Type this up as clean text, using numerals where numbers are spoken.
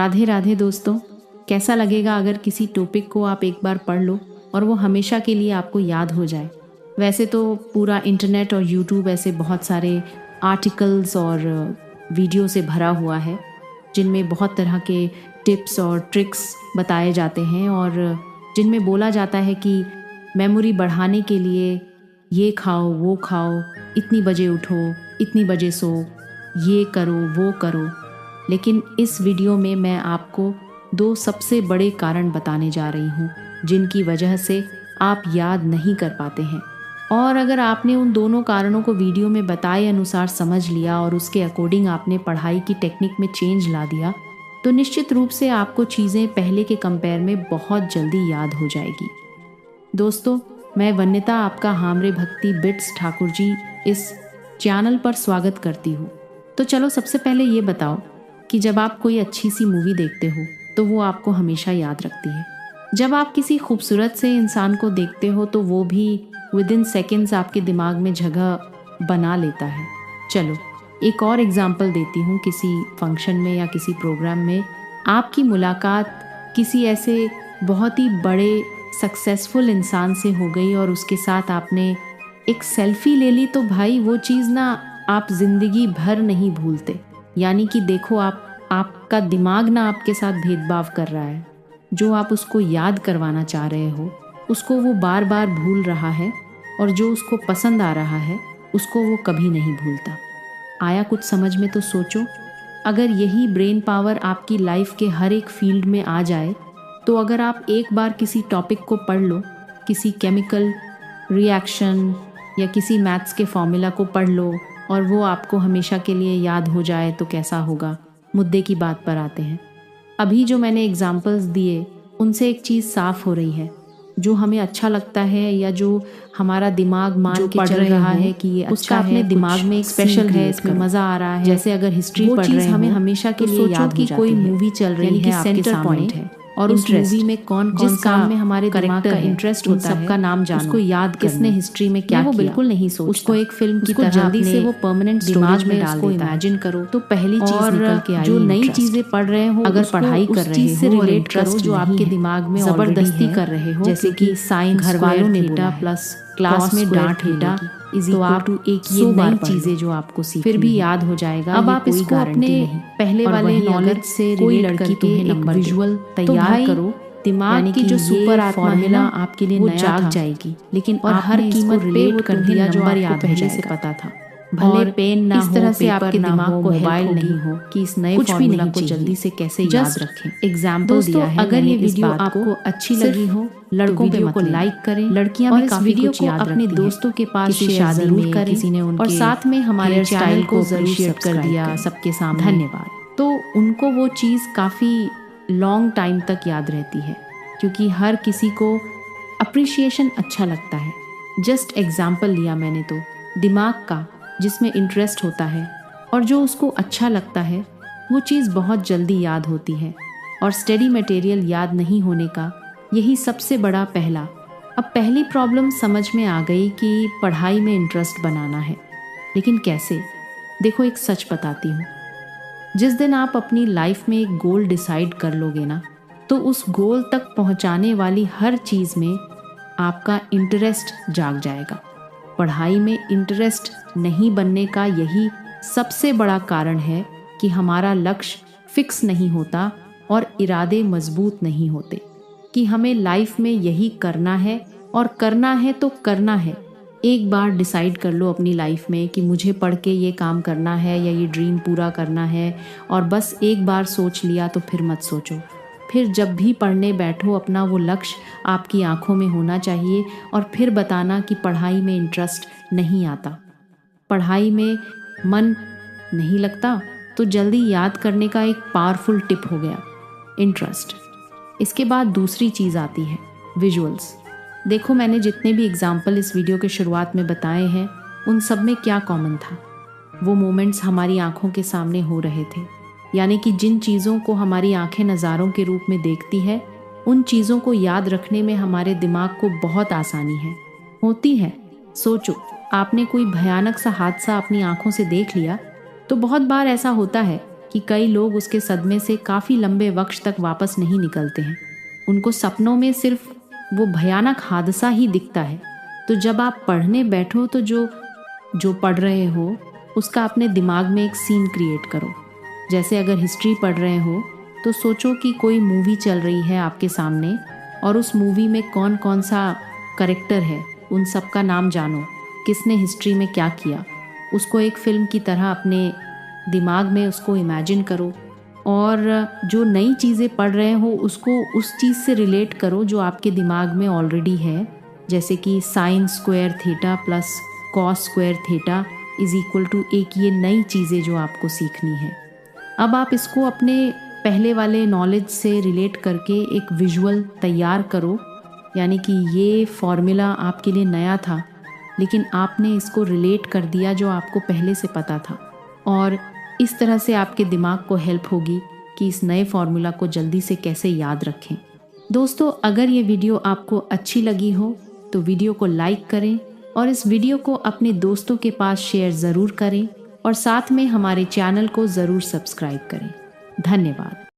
राधे राधे दोस्तों। कैसा लगेगा अगर किसी टॉपिक को आप एक बार पढ़ लो और वो हमेशा के लिए आपको याद हो जाए। वैसे तो पूरा इंटरनेट और यूट्यूब ऐसे बहुत सारे आर्टिकल्स और वीडियो से भरा हुआ है जिनमें बहुत तरह के टिप्स और ट्रिक्स बताए जाते हैं और जिनमें बोला जाता है कि मेमोरी बढ़ाने के लिए ये खाओ वो खाओ, इतनी बजे उठो, इतनी बजे सो, ये करो वो करो। लेकिन इस वीडियो में मैं आपको 2 सबसे बड़े कारण बताने जा रही हूँ जिनकी वजह से आप याद नहीं कर पाते हैं। और अगर आपने उन दोनों कारणों को वीडियो में बताए अनुसार समझ लिया और उसके अकॉर्डिंग आपने पढ़ाई की टेक्निक में चेंज ला दिया तो निश्चित रूप से आपको चीज़ें पहले के कंपेयर में बहुत जल्दी याद हो जाएगी। दोस्तों, मैं वन्यता आपका हामरे भक्ति बिट्स ठाकुर जी इस चैनल पर स्वागत करती हूँ। तो चलो सबसे पहले ये बताओ कि जब आप कोई अच्छी सी मूवी देखते हो तो वो आपको हमेशा याद रखती है। जब आप किसी खूबसूरत से इंसान को देखते हो तो वो भी विद इन सेकेंड्स आपके दिमाग में जगह बना लेता है। चलो एक और एग्जाम्पल देती हूँ। किसी फंक्शन में या किसी प्रोग्राम में आपकी मुलाकात किसी ऐसे बहुत ही बड़े सक्सेसफुल इंसान से हो गई और उसके साथ आपने एक सेल्फी ले ली तो भाई वो चीज़ ना आप ज़िंदगी भर नहीं भूलते। यानी कि देखो आपका दिमाग ना आपके साथ भेदभाव कर रहा है। जो आप उसको याद करवाना चाह रहे हो उसको वो बार बार भूल रहा है और जो उसको पसंद आ रहा है उसको वो कभी नहीं भूलता। आया कुछ समझ में? तो सोचो, अगर यही ब्रेन पावर आपकी लाइफ के हर एक फील्ड में आ जाए तो अगर आप एक बार किसी टॉपिक को पढ़ लो, किसी केमिकल रिएक्शन या किसी मैथ्स के फॉर्मूला को पढ़ लो और वो आपको हमेशा के लिए याद हो जाए तो कैसा होगा। मुद्दे की बात पर आते हैं। अभी जो मैंने एग्जाम्पल्स दिए उनसे एक चीज़ साफ हो रही है, जो हमें अच्छा लगता है या जो हमारा दिमाग मान के चल रहा है कि ये अच्छा है, अपने दिमाग में एक स्पेशल है, इसमें मज़ा आ रहा है। जैसे अगर हिस्ट्री पढ़ रहे हैं हमें हमेशा के लिए याद हो जाती है। कोई मूवी चल रही है आपके सामने और उस मूवी में कौन जिस काम में हमारे दिमाग का इंटरेस्ट होता है सबका नाम जानो, उसको याद किसने हिस्ट्री में क्या किया, वो बिल्कुल नहीं सोचता। उसको एक फिल्म की तरह जल्दी से वो परमानेंट दिमाग में डाल देता है। इमेजिन करो तो पहली चीज निकल के आई। जो नई चीजें पढ़ रहे हो, अगर पढ़ाई कर रहे हो से रिलेट करो जो आपके दिमाग में जबरदस्ती कर रहे हो, जैसे कि साइंस घर वालों ने बोला प्लस क्लास में डांट मिला तो आप एक ये नई चीजें जो आपको सीख फिर भी याद हो जाएगा। अब आप इसको अपने पहले वाले नॉलेज से कोई लड़की तुम्हें नंबर विजुअल तैयार करो, दिमाग की जो सुपर फॉर्मूला आपके लिए नया जाग जाएगी। लेकिन और हर कीमत रिलेट कर दिया जो आपको पहले से पता था। भले पेन ना इस तरह से आपके दिमाग को मोबाइल नहीं हो कि इस नए फॉर्मूला को जल्दी से कैसे याद रखें। एग्जाम्पल दिया है। अगर ये वीडियो आपको अच्छी लगी हो, लड़कों को लाइक करें। लड़कियां भी काफी वीडियो को अपने दोस्तों के पास शेयर जरूर करें किसी ने और साथ में हमारे चैनल को जरूर शेयर कर दिया सबके सामने। धन्यवाद। तो उनको वो चीज़ काफ़ी लॉन्ग टाइम तक याद रहती है क्योंकि हर किसी को अप्रिशिएशन अच्छा लगता है। जस्ट एग्जाम्पल लिया मैंने तो दिमाग का जिसमें इंटरेस्ट होता है और जो उसको अच्छा लगता है वो चीज़ बहुत जल्दी याद होती है। और स्टडी मटेरियल याद नहीं होने का यही सबसे बड़ा पहला। अब पहली प्रॉब्लम समझ में आ गई कि पढ़ाई में इंटरेस्ट बनाना है, लेकिन कैसे? देखो एक सच बताती हूँ। जिस दिन आप अपनी लाइफ में एक गोल डिसाइड कर लोगे ना तो उस गोल तक पहुँचाने वाली हर चीज़ में आपका इंटरेस्ट जाग जाएगा। पढ़ाई में इंटरेस्ट नहीं बनने का यही सबसे बड़ा कारण है कि हमारा लक्ष्य फिक्स नहीं होता और इरादे मजबूत नहीं होते कि हमें लाइफ में यही करना है और करना है तो करना है। एक बार डिसाइड कर लो अपनी लाइफ में कि मुझे पढ़ के ये काम करना है या ये ड्रीम पूरा करना है और बस एक बार सोच लिया तो फिर मत सोचो। फिर जब भी पढ़ने बैठो अपना वो लक्ष्य आपकी आंखों में होना चाहिए और फिर बताना कि पढ़ाई में इंटरेस्ट नहीं आता, पढ़ाई में मन नहीं लगता। तो जल्दी याद करने का एक पावरफुल टिप हो गया इंटरेस्ट। इसके बाद दूसरी चीज़ आती है विजुअल्स। देखो मैंने जितने भी एग्जाम्पल इस वीडियो के शुरुआत में बताए हैं उन सब में क्या कॉमन था? वो मोमेंट्स हमारी आंखों के सामने हो रहे थे। यानी कि जिन चीज़ों को हमारी आंखें नज़ारों के रूप में देखती है उन चीज़ों को याद रखने में हमारे दिमाग को बहुत आसानी होती है। सोचो, आपने कोई भयानक सा हादसा अपनी आंखों से देख लिया तो बहुत बार ऐसा होता है कि कई लोग उसके सदमे से काफ़ी लंबे वक्त तक वापस नहीं निकलते हैं। उनको सपनों में सिर्फ वो भयानक हादसा ही दिखता है। तो जब आप पढ़ने बैठो तो जो पढ़ रहे हो उसका अपने दिमाग में एक सीन क्रिएट करो। जैसे अगर हिस्ट्री पढ़ रहे हो तो सोचो कि कोई मूवी चल रही है आपके सामने और उस मूवी में कौन कौन सा कैरेक्टर है, उन सब का नाम जानो, किसने हिस्ट्री में क्या किया। उसको एक फ़िल्म की तरह अपने दिमाग में उसको इमेजिन करो और जो नई चीज़ें पढ़ रहे हो उसको उस चीज़ से रिलेट करो जो आपके दिमाग में ऑलरेडी है। जैसे कि sine square theta plus cos square theta is equal to एक ये नई चीज़ें जो आपको सीखनी है। अब आप इसको अपने पहले वाले नॉलेज से रिलेट करके एक विजुअल तैयार करो, यानी कि ये फॉर्मूला आपके लिए नया था लेकिन आपने इसको रिलेट कर दिया जो आपको पहले से पता था, और इस तरह से आपके दिमाग को हेल्प होगी कि इस नए फॉर्मूला को जल्दी से कैसे याद रखें। दोस्तों, अगर ये वीडियो आपको अच्छी लगी हो तो वीडियो को लाइक करें और इस वीडियो को अपने दोस्तों के पास शेयर ज़रूर करें और साथ में हमारे चैनल को ज़रूर सब्सक्राइब करें। धन्यवाद।